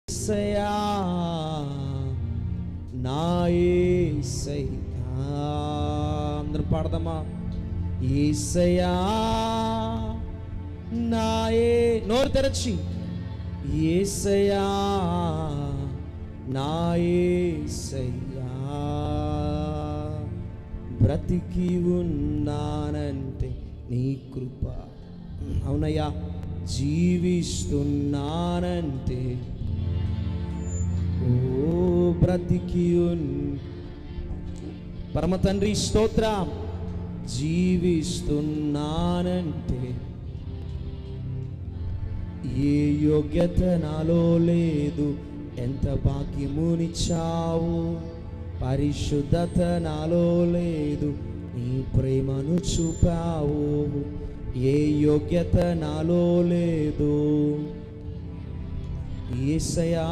యేసయ్యా నా యేసయ్యా, అందరూ పాడదామా? యేసయ్యా నా నోరు తెరచి, యేసయ్యా నా యేసయ్యా, బ్రతికి ఉన్నానంటే నీ కృప. అవునయ్యా, జీవిస్తున్నానంటే ఓ బ్రతికి పరమ తండ్రి స్తోత్రం. జీవిస్తున్నానంటే ఏ యోగ్యత నాలో లేదు, ఎంత భాగ్యమునిచ్చావు. పరిశుద్ధత నాలో లేదు, నీ ప్రేమను చూపావు. ఏ యోగ్యత నాలో లేదు, యేసయ్యా